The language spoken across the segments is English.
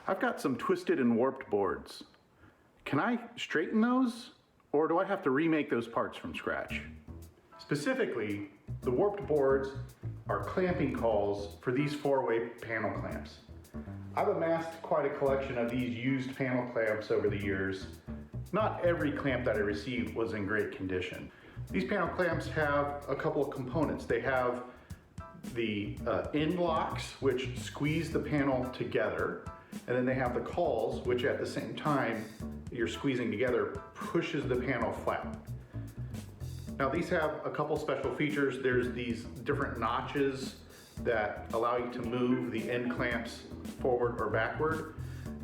I've got some twisted and warped boards. Can I straighten those, or do I have to remake those parts from scratch? Specifically, the warped boards are clamping cauls for these 4-way panel clamps. I've amassed quite a collection of these used panel clamps over the years. Not every clamp that I received was in great condition. These panel clamps have a couple of components. They have the end locks, which squeeze the panel together, and then they have the cauls, which at the same time you're squeezing together pushes the panel flat. Now these have a couple special features. There's these different notches that allow you to move the end clamps forward or backward,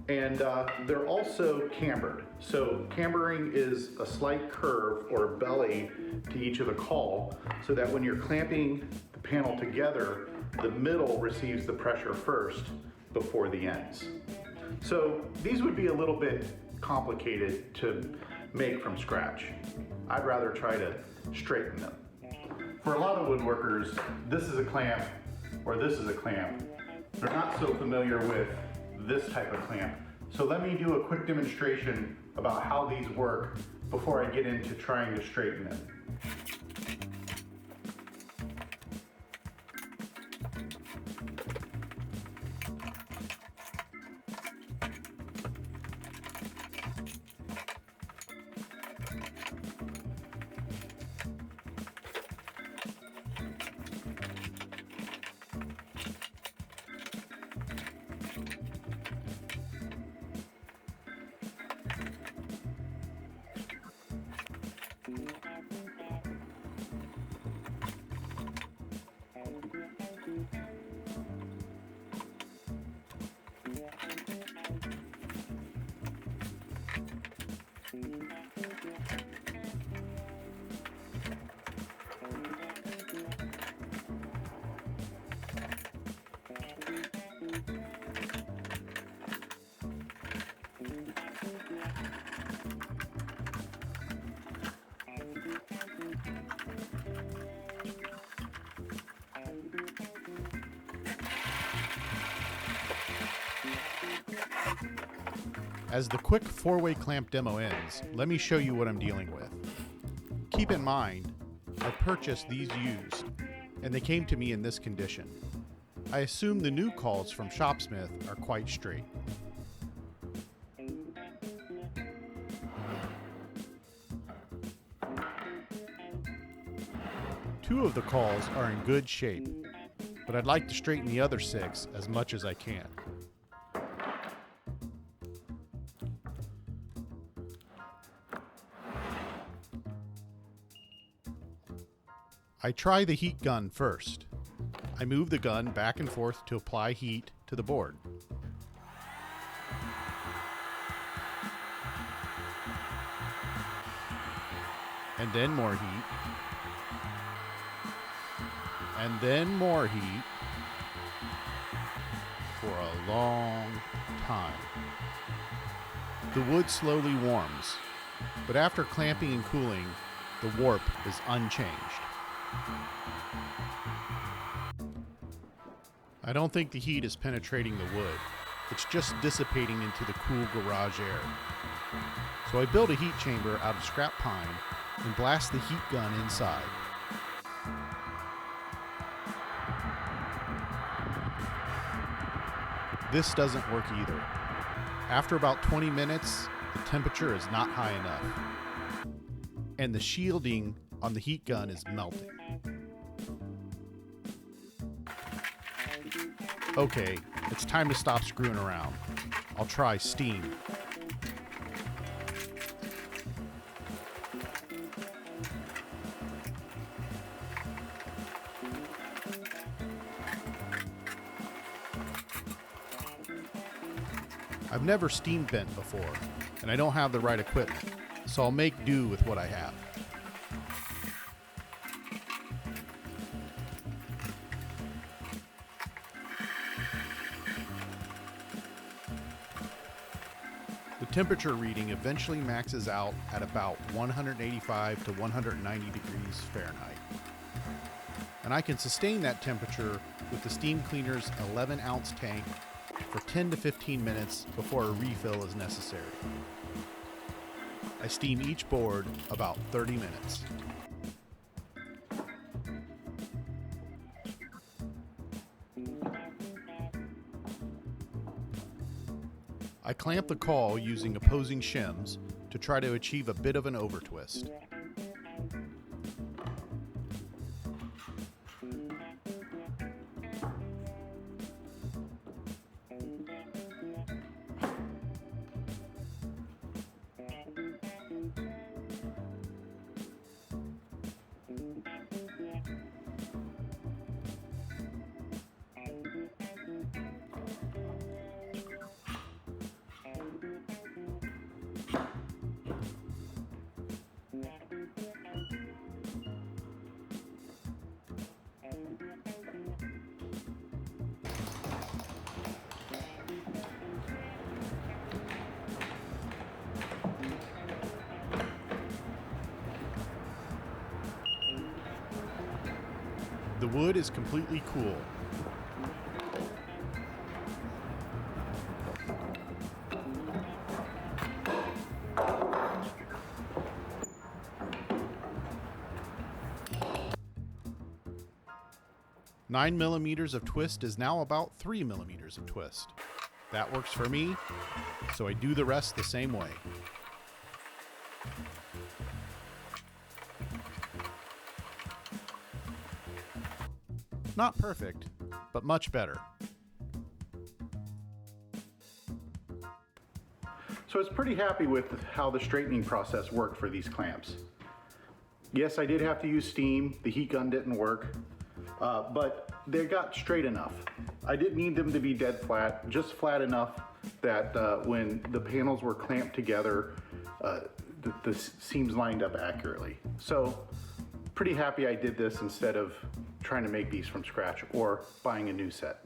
and they're also cambered. So cambering is a slight curve or belly to each of the caul, so that when you're clamping the panel together, the middle receives the pressure first before the ends. So these would be a little bit complicated to make from scratch. I'd rather try to straighten them. For a lot of woodworkers, this is a clamp or this is a clamp. They're not so familiar with this type of clamp. So let me do a quick demonstration about how these work before I get into trying to straighten them. As the quick 4-way clamp demo ends, let me show you what I'm dealing with. Keep in mind, I purchased these used, and they came to me in this condition. I assume the new Cauls from Shopsmith are quite straight. Two of the Cauls are in good shape, but I'd like to straighten the other 6 as much as I can. I try the heat gun first. I move the gun back and forth to apply heat to the board. And then more heat. And then more heat for a long time. The wood slowly warms, but after clamping and cooling, the warp is unchanged. I don't think the heat is penetrating the wood. It's just dissipating into the cool garage air. So I build a heat chamber out of scrap pine and blast the heat gun inside. This doesn't work either. After about 20 minutes, the temperature is not high enough, and the shielding on the heat gun is melting. Okay, it's time to stop screwing around. I'll try steam. I've never steam bent before, and I don't have the right equipment, so I'll make do with what I have. The temperature reading eventually maxes out at about 185 to 190 degrees Fahrenheit. And I can sustain that temperature with the steam cleaner's 11-ounce tank for 10 to 15 minutes before a refill is necessary. I steam each board about 30 minutes. I clamp the caul using opposing shims to try to achieve a bit of an overtwist. The wood is completely cool. Nine millimeters of twist is now about 3 millimeters of twist. That works for me, so I do the rest the same way. Not perfect, but much better. So I was pretty happy with how the straightening process worked for these clamps. Yes, I did have to use steam. The heat gun didn't work, but they got straight enough. I didn't need them to be dead flat, just flat enough that when the panels were clamped together, the seams lined up accurately. So pretty happy I did this instead of trying to make these from scratch or buying a new set.